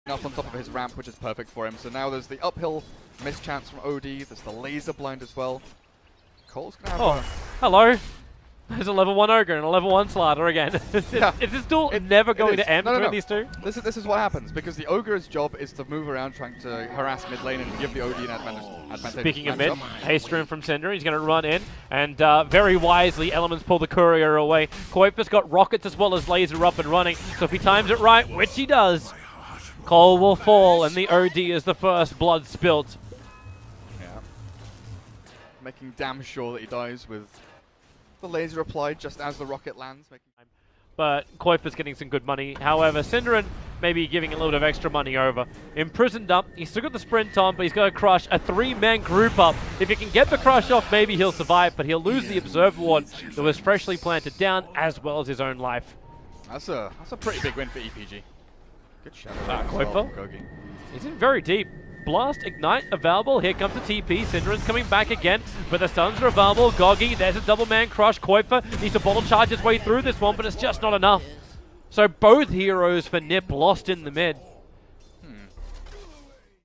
up on top of his ramp, which is perfect for him. So now there's the uphill mischance from OD. There's the laser blind as well. Cole's gonna have hello. There's a level 1 Ogre and a level 1 Slider again. Is this duel never going to end between these two? This is what happens, because the Ogre's job is to move around trying to harass mid lane and give the OD an advantage. Speaking of mid, Haystrom from Cinder, he's going to run in, and very wisely, Elements pull the courier away. Kuiper's got rockets as well as laser up and running, so if he times it right, which he does, Cole will fall, and the OD is the first blood spilt. Yeah. Making damn sure that he dies with the laser applied just as the rocket lands. But Kuiper's getting some good money. However, Cinderin maybe giving a little bit of extra money over. Imprisoned up, he's still got the sprint on, but he's going to crush a 3-man group up. If he can get the crush off, maybe he'll survive, but he'll lose the Observer Ward that was freshly planted down, as well as his own life. That's a pretty big win for EPG. Good shadow. Kuiper, he's in very deep. Blast, Ignite, available. Here comes the TP. Cinderin's coming back again, but the stuns are available. Goggy, there's a double-man crush. Kuiper needs to bottle charge his way through this one, but it's just not enough. So both heroes for NiP lost in the mid.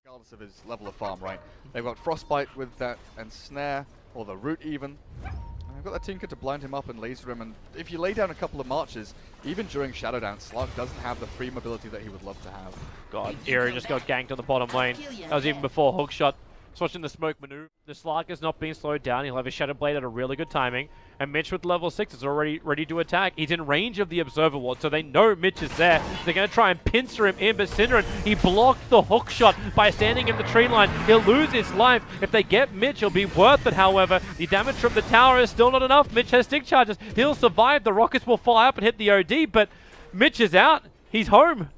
Regardless of his level of farm, right? They've got Frostbite with that, and Snare, or the Root even. And they've got that Tinker to blind him up and laser him, and if you lay down a couple of marches, even during Shadow Dance, Slark doesn't have the free mobility that he would love to have. God, Eerie just got ganked on the bottom lane. That was even before hookshot. Switching the smoke maneuver. The Slark is not being slowed down. He'll have his Shadow Blade at a really good timing. And Mitch with level 6 is already ready to attack. He's in range of the Observer Ward, so they know Mitch is there. They're going to try and pincer him in, but Cinderin, he blocked the hookshot by standing in the tree line. He'll lose his life. If they get Mitch, it'll be worth it, however. The damage from the tower is still not enough. Mitch has stick charges. He'll survive. The rockets will fly up and hit the OD, but Mitch is out. He's home.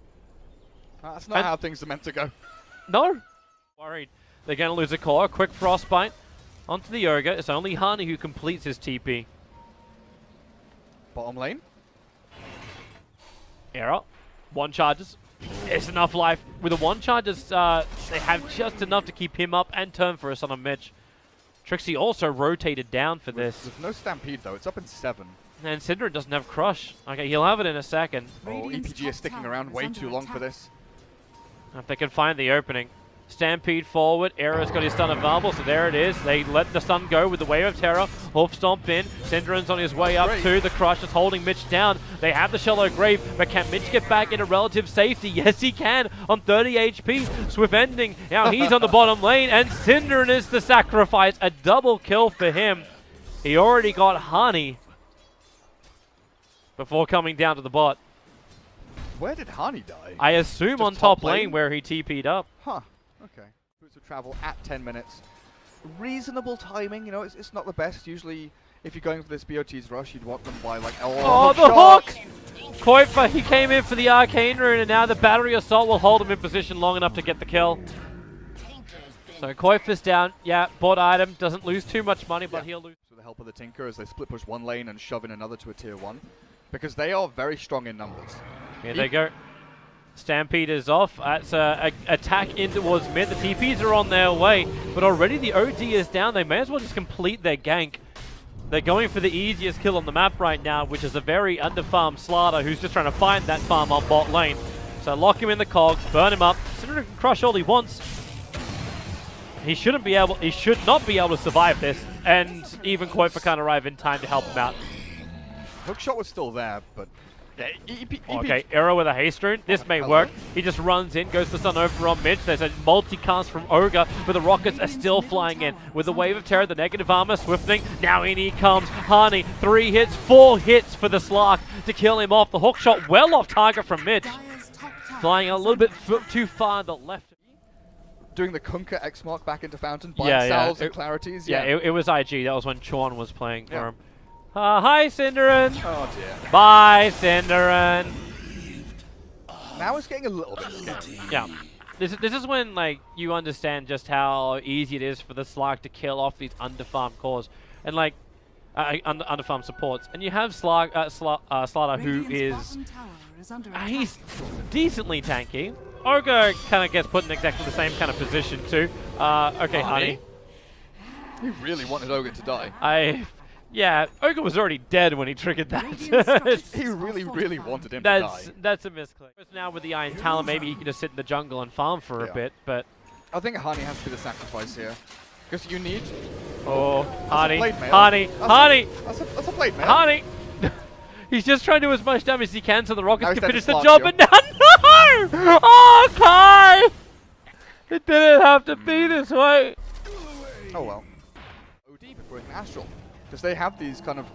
That's not how things are meant to go. No. Worried. They're going to lose a core. Quick Frostbite onto the Ogre. It's only Hani who completes his TP. Bottom lane. Error. 1 charges. It's enough life. With the 1 charges, they have just enough to keep him up and turn for us on a Mitch. Trixie also rotated down for this. With no Stampede, though. It's up in 7. And Cinder doesn't have Crush. Okay, he'll have it in a second. Oh, EPG is sticking around way too long for this. If they can find the opening. Stampede forward. Error's got his stun available, so there it is. They let the stun go with the Wave of Terror. Hoof Stomp in. Cinderin's on his way up to the Crush. Is holding Mitch down. They have the Shallow Grave, but can Mitch get back into relative safety? Yes, he can on 30 HP. Swift ending. Now he's on the bottom lane, and Cinderin is the sacrifice. A double kill for him. He already got Hani before coming down to the bot. Where did Hani die? I assume Just on top lane where he TP'd up. Huh. Okay. Boots of travel at 10 minutes. Reasonable timing, you know, it's not the best. Usually, if you're going for this BOT's rush, you'd want them by like, oh the hook! Kuiper, he came in for the Arcane Rune, and now the Battery Assault will hold him in position long enough to get the kill. So Kuiper's down. Yeah, bot item, doesn't lose too much money, but he'll lose. With the help of the Tinker as they split push one lane and shove in another to a tier 1. Because they are very strong in numbers. Here they go. Stampede is off. That's an attack in towards mid. The TPs are on their way, but already the OD is down. They may as well just complete their gank. They're going for the easiest kill on the map right now, which is a very underfarmed Slider who's just trying to find that farm on bot lane. So lock him in the cogs, burn him up. Cinder can crush all he wants. He should not be able to survive this, and even Kuiper can't arrive in time to help him out. Hookshot was still there, but yeah, okay, Arrow with a haste rune. This may work. He just runs in, goes for stun over on Mitch. There's a multicast from Ogre, but the rockets are still flying in. With the Wave of Terror, the negative armor swifting. Now in he comes. Hani, 3 hits, 4 hits for the Slark to kill him off. The hookshot well off target from Mitch. Flying a little bit too far on the left. Doing the Kunker X mark back into Fountain by Salves and Clarities. Yeah, it was IG. That was when Chorn was playing for him. Hi, Cinderin. Oh dear. Bye, Cinderin. Now it's getting a little bit scary. Yeah. This is when like you understand just how easy it is for the Slark to kill off these underfarmed cores and like underfarmed supports. And you have Slider who is he's decently tanky. Ogre kind of gets put in exactly the same kind of position too. Okay, Hani. He really wanted Ogre to die. Yeah, Ogre was already dead when he triggered that. He really wanted him to die. That's a misclick. Now with the Iron Talon, maybe he can just sit in the jungle and farm for a bit, but... I think Honey has to be the sacrifice here. Because you need... Oh, Honey, Honey! That's a blade mail. Honey! He's just trying to do as much damage as he can so the Rockets can finish the slap job, you. but no! Oh, Kai! It didn't have to be this way. Oh well. OD before an Astral. Because they have these kind of,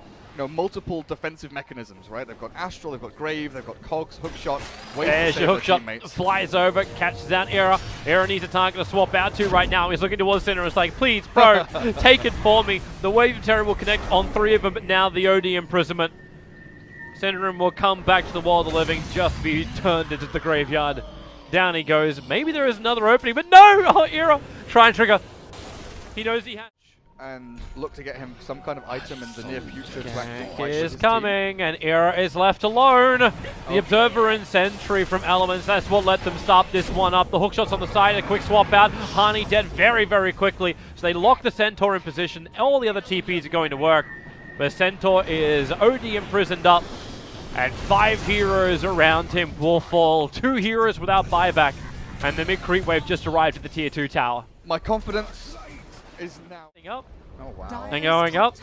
multiple defensive mechanisms, right? They've got Astral, they've got Grave, they've got Cogs, Hookshot. There's your Hookshot, flies over, catches out Era. Era needs a target to swap out to right now. He's looking towards center. It's like, please, bro, take it for me. The Wave of Terror will connect on 3 of them, but now the OD imprisonment. Syndrome will come back to the Wall of the Living, just to be turned into the graveyard. Down he goes. Maybe there is another opening, but no! Oh, Era! Try and trigger. He knows he has. And look to get him some kind of item in the near future to actually fight with is his coming, team. and Era is left alone. The Observer and Sentry from Elements, that's what let them stop this one up. The hookshot's on the side, a quick swap out. Hani dead very quickly, so they lock the Centaur in position. All the other TPs are going to work, but Centaur is OD imprisoned up, and 5 heroes around him will fall. 2 heroes without buyback, and the mid-creep wave just arrived at the tier 2 tower. My confidence is now Up. Oh wow. And going up.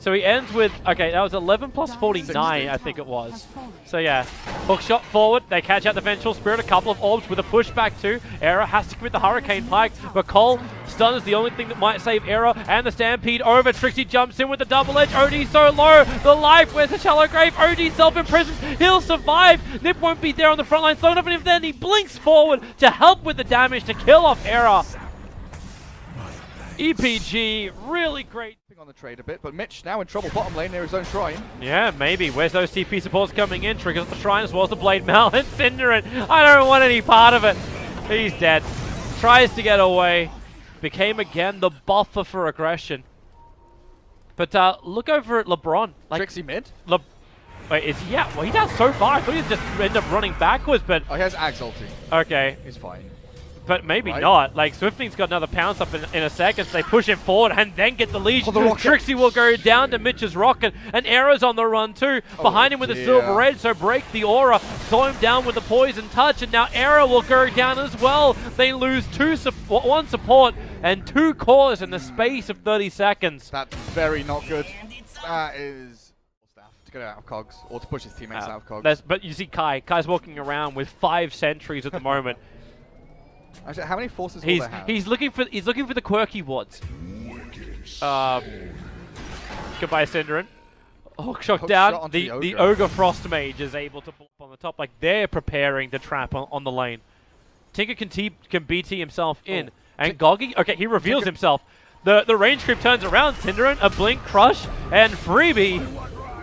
So he ends with, okay, that was 11 plus 49, I think it was. So yeah, hook shot forward, they catch out the Vengeful Spirit, a couple of orbs with a pushback too. Era has to commit the Hurricane Pike, but Cole, stun is the only thing that might save Era, and the Stampede over. Trixie jumps in with the double edge, OD so low, the life, where's the Shallow Grave? OD self-imprisoned, he'll survive. NiP won't be there on the front line, slow enough, and then he blinks forward to help with the damage to kill off Era. EPG, really great. On the trade a bit, but Mitch now in trouble bottom lane near his own shrine. Yeah, maybe. Where's those TP supports coming in? Triggers the shrine as well as the Blade Mail and Cinderin. I don't want any part of it. He's dead. Tries to get away. Became again the buffer for aggression. But look over at LeBron. Like, Trixie mid? Wait, is he out? Well, he's out so far. I thought he'd just end up running backwards, but... Oh, he has Axe ulti. Okay. He's fine. But maybe right. not. Like, Swiftling's got another pounce up in a second, so they push him forward and then get the leash. Trixie will go down to Mitch's rocket, and Era's on the run too. Behind him with a Silver Edge, so break the aura. Slow him down with the Poison Touch, and now Era will go down as well. They lose 1 support and 2 cores in the space of 30 seconds. That's very not good. That is... to get out of Cogs, or to push his teammates out of Cogs. But you see Kai's walking around with 5 sentries at the moment. Actually, how many forces will they have? He's looking for the quirky wards. Goodbye, Cinderin. Hookshot down. The Ogre Frost Mage is able to pull up on the top. Like, they're preparing the trap on the lane. Tinker can BT himself in. And Goggy, okay, he reveals himself. The range creep turns around. Cinderin, a blink, crush, and freebie.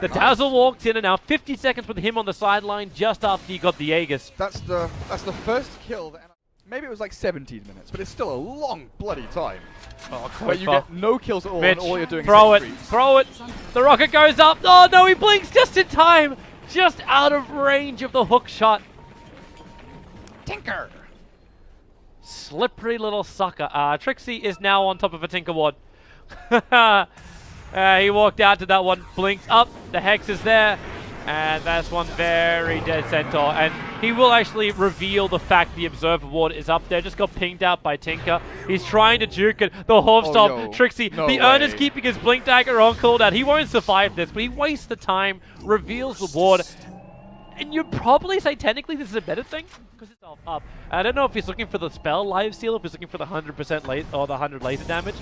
The Dazzle walks in, and now 50 seconds with him on the sideline just after he got the Aegis. That's the first kill. Maybe it was like 17 minutes, but it's still a long bloody time. Oh, where you get no kills at all, Mitch, and all you're doing throw is throw it. The rocket goes up. Oh no, he blinks just in time, just out of range of the hook shot. Tinker. Slippery little sucker. Trixie is now on top of a Tinker ward. He walked out to that one, blinks up. The Hex is there. And that's one very dead Centaur. And he will actually reveal the fact the Observer ward is up there. Just got pinged out by Tinker. He's trying to juke it. The Horse Stomp, Trixie. The Urner's keeping his Blink Dagger on cooldown. He won't survive this, but he wastes the time, reveals the ward. And you'd probably say technically this is a better thing because it's all up. I don't know if he's looking for the spell live steal, if he's looking for the 100% laser or the 100 laser damage.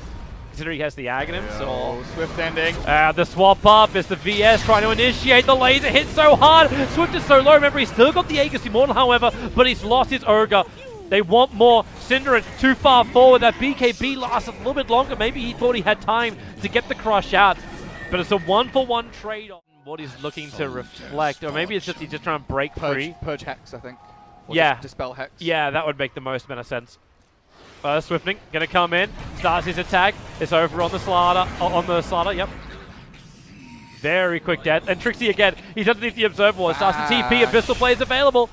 Considering he has the Aghanims, or... Swift ending. The swap up is the VS trying to initiate the laser hit so hard. Swift is so low. Remember, he's still got the Aegis Immortal, however, but he's lost his Ogre. They want more. Cinderin too far forward. That BKB lasts a little bit longer. Maybe he thought he had time to get the crush out, but it's a 1-for-1 trade on what he's looking to reflect, or maybe it's just he's just trying to break free. Purge Hex, I think. Or yeah. Dispel Hex. Yeah, that would make the most amount of sense. Swiftling gonna come in, starts his attack. It's over on the Slaughter. Yep. Very quick death. And Trixie again, he's underneath the Observer ward. Starts the TP, Abyssal Blade is available.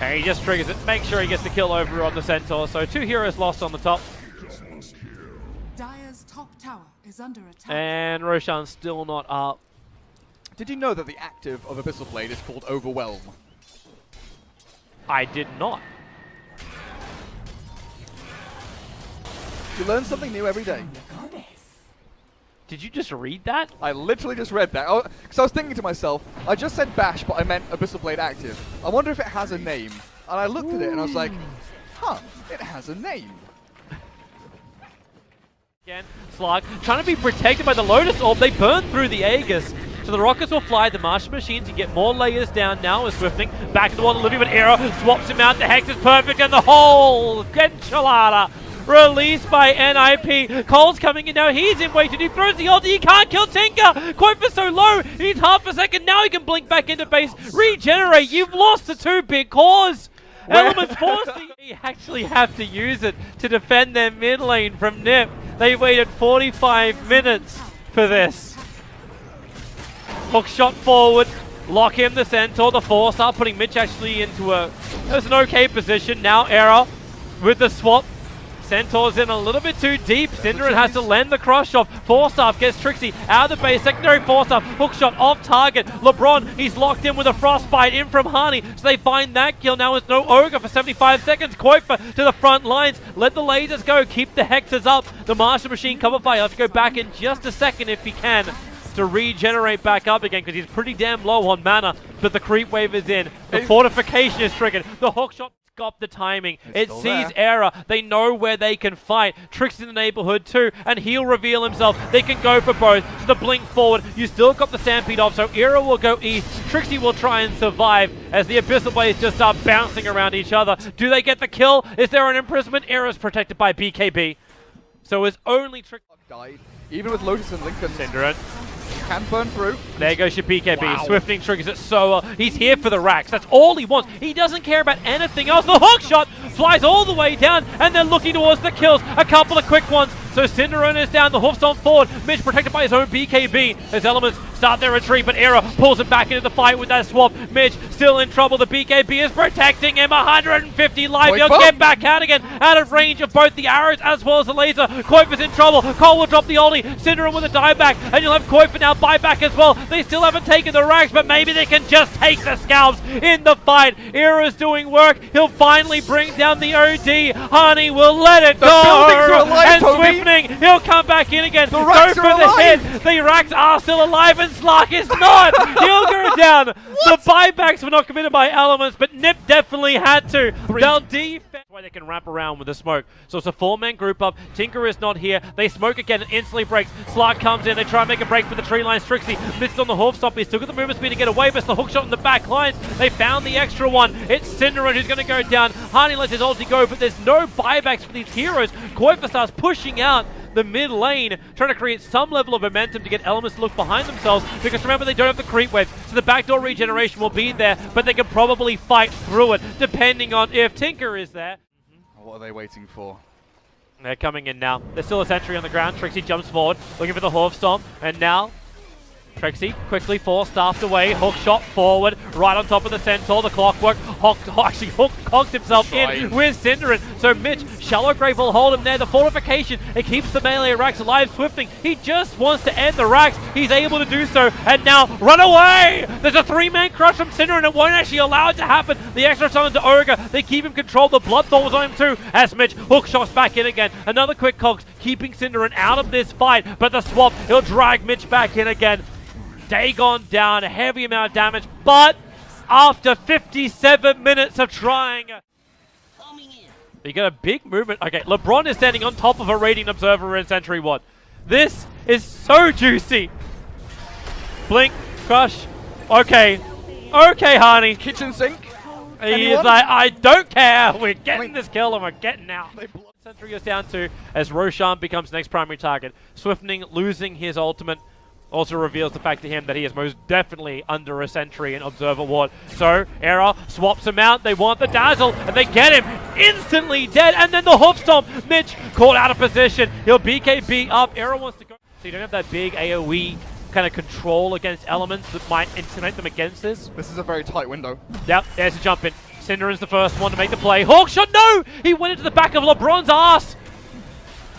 And he just triggers it. Make sure he gets the kill over on the Centaur. So 2 heroes lost on the top. Dire's top tower is under attack. And Roshan's still not up. Did you know that the active of Abyssal Blade is called Overwhelm? I did not. You learn something new every day. Did you just read that? I literally just read that. Because I was thinking to myself, I just said Bash, but I meant Abyssal Blade active. I wonder if it has a name. And I looked at it and I was like, huh, it has a name. Again, Slug trying to be protected by the Lotus Orb. They burn through the Aegis. So the Rockets will fly the Martian Machine to get more layers down now as Swifting back to the wall of Olivia, but Era swaps him out. The Hex is perfect and the whole enchilada released by NiP. Cole's coming in now. He's in way to do. Throws the ulti. He can't kill Tinker. Quoth so low. He needs half a second. Now he can blink back into base. Regenerate. You've lost the two big cores. Elements forcing. They actually have to use it to defend their mid lane from NiP. They waited 45 minutes for this. Hook shot forward. Lock in the Centaur. The 4-star putting Mitch actually into it was an okay position. Now Era with the swap. Centaur's in a little bit too deep. Synderen has to lend the cross shot. 4-star gets Trixie out of the base. Secondary 4-star. Hook shot off target. LeBron, he's locked in with a frostbite in from Hani. So they find that kill. Now with no Ogre for 75 seconds. Koifa to the front lines. Let the lasers go. Keep the hexes up. The Martian Machine cover fire. He'll have to go back in just a second if he can to regenerate back up again because he's pretty damn low on mana. But the creep wave is in. The fortification is triggered. The hook shot got the timing. It sees Era. They know where they can fight. Tricks in the neighborhood too, and he'll reveal himself. They can go for both. So the blink forward. You still got the Stampede off, so Era will go east. Trixie will try and survive as the Abyssal Blades just start bouncing around each other. Do they get the kill? Is there an imprisonment? Era's protected by BKB. So his only trick died. Even with Lotus and Lincoln. Synderen can burn through. There goes your BKB. Wow. Swifting triggers it so well. He's here for the racks. That's all he wants. He doesn't care about anything else. The hook shot flies all the way down, and they're looking towards the kills. A couple of quick ones. So Synderen is down. The hoof stomp forward. Mitch protected by his own BKB. As Elements start their retreat, but Era pulls him back into the fight with that swap. Mitch still in trouble. The BKB is protecting him. 150 life. He'll get back out again. Out of range of both the arrows as well as the laser. Koifa's in trouble. Cole will drop the ulti. Synderen with a dieback. And you'll have Koifa now buyback as well. They still haven't taken the racks, but maybe they can just take the scalps in the fight. Era's doing work. He'll finally bring down the OD. Hani will let it go. And Swifting, he'll come back in again. Go for the hit. The racks are still alive, and Slark is not. He'll go down. The buybacks were not committed by Elements, but NiP definitely had to. They'll defend. Why they can wrap around with the smoke. So it's a 4-man group up. Tinker is not here. They smoke again and instantly breaks. Slark comes in. They try and make a break for the tree line. Trixie misses on the hoof stop. He's still got the movement speed to get away, but it's the hook shot in the back lines. They found the extra one. It's Synderen who's going to go down. Hani lets his ulti go, but there's no buybacks for these heroes. Koifa starts pushing out the mid lane, trying to create some level of momentum to get Elements to look behind themselves, because remember, they don't have the creep wave, so the backdoor regeneration will be there, but they can probably fight through it, depending on if Tinker is there. What are they waiting for? They're coming in now. There's still a sentry on the ground. Trixie jumps forward, looking for the Hoof Stomp, and now Trixie quickly staffed away. Hook shot forward, right on top of the Centaur. The Clockwork Hook cogs himself in with Synderen. So Mitch, Shallow Grave will hold him there. The fortification, it keeps the melee racks alive. Swifting, he just wants to end the racks. He's able to do so, and now run away! There's a 3-man crush from Synderen. It won't actually allow it to happen. The extra summon to Ogre, they keep him controlled. The Bloodthorn was on him too, as Mitch hook shots back in again. Another quick cogs, keeping Synderen out of this fight, but the swap, he'll drag Mitch back in again. Dagon down, a heavy amount of damage, but after 57 minutes of trying, you got a big movement. Okay, LeBron is standing on top of a Radiant Observer in Sentry 1. This is so juicy. Blink, crush. Okay, Hani. Kitchen sink? He is like, I don't care. We're getting this kill and we're getting out. Sentry goes down to as Roshan becomes next primary target. Swifting losing his ultimate also reveals the fact to him that he is most definitely under a sentry in Observer Ward. So, Era swaps him out. They want the Dazzle, and they get him instantly dead. And then the Hoof Stomp. Mitch caught out of position. He'll BKB up. Era wants to go. So you don't have that big AoE kind of control against Elements that might intimidate them against this. This is a very tight window. Yep, there's a jump in. Synderen's the first one to make the play. Hawkshot, no! He went into the back of LeBron's ass.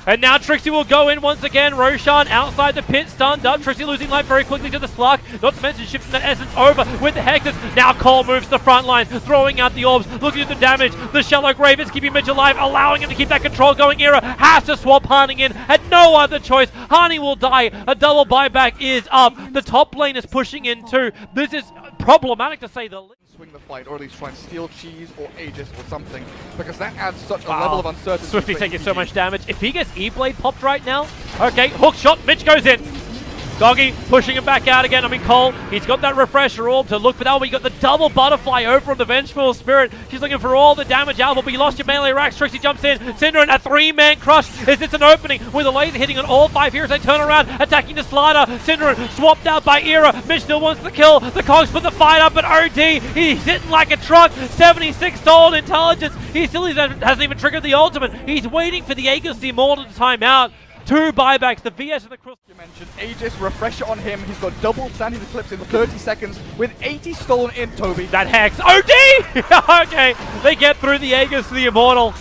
And now Trixie will go in once again. Roshan outside the pit, stunned up. Trixie losing life very quickly to the Slark. Not to mention shifting that essence over with the Hexes. Now Cole moves to the front line, throwing out the orbs, looking at the damage. The Shallow Grave is keeping Mitch alive, allowing him to keep that control going. Era has to swap Hani in. Had no other choice. Hani will die. A double buyback is up. The top lane is pushing in too. This is problematic to say the least. Swing the fight, or at least try and steal Cheese or Aegis or something, because that adds such a level of uncertainty. Swifty's for taking EPG. so much damage. If he gets E-Blade popped right now, okay, hook shot, Mitch goes in. Doggy pushing him back out again. I mean, Cole, he's got that refresher orb to look for that one. You got the double butterfly over on the Vengeful Spirit. She's looking for all the damage out, but you lost your melee racks. Trixie jumps in. Syndra, a 3-man crush. Is this an opening with a laser hitting on all 5 heroes? They turn around, attacking the slider. Syndra swapped out by Era. Mitch still wants the kill. The Cogs put the fight up, but OD, he's hitting like a truck. 76 stolen intelligence. He still hasn't even triggered the ultimate. He's waiting for the Aegis the Immortal to time out. 2 buybacks, the VS and the Cross. You mentioned Aegis, refresher on him. He's got double Sandy's Eclipse in 30 seconds with 80 stolen in, Toby. That Hex. OD! Okay, they get through the Aegis to the Immortal.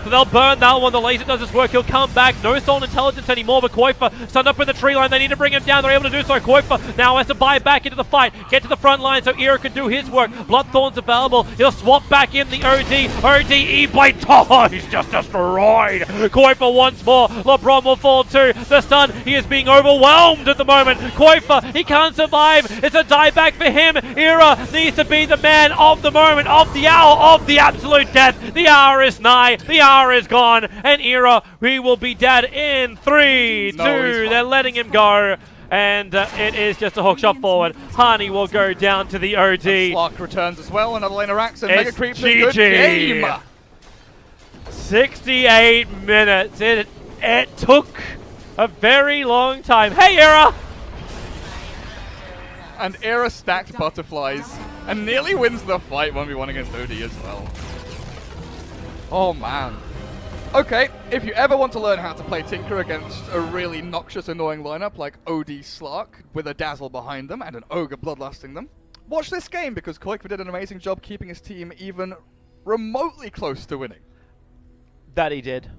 So they'll burn that one. The laser does its work. He'll come back. No stolen intelligence anymore, but Koifa stunned up in the tree line. They need to bring him down. They're able to do so. Koifa now has to buy back into the fight. Get to the front line so Era can do his work. Bloodthorn's available. He'll swap back in the OD. OD E-Blade. Oh, he's just destroyed. Koifa once more. LeBron will fall too. The stun. He is being overwhelmed at the moment. Koifa, he can't survive. It's a dieback for him. Era needs to be the man of the moment, of the hour, of the absolute death. The hour is nigh. The hour is gone, and Era, he will be dead in 3, 2, they're letting him go, and it is just a hook shot forward. Hani will go down to the OD. Slark returns as well, another lane of racks, and Mega Creeps a GG. good game. 68 minutes, it took a very long time. Hey Era! And Era stacked butterflies, and nearly wins the fight 1v1 against OD as well. Oh man. Okay, if you ever want to learn how to play Tinker against a really noxious, annoying lineup like OD Slark with a Dazzle behind them and an Ogre bloodlusting them, watch this game because Koifa did an amazing job keeping his team even remotely close to winning. That he did.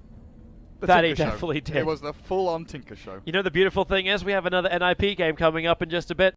The That he Tinker show. definitely did. It was the full-on Tinker show. You know the beautiful thing is we have another NiP game coming up in just a bit.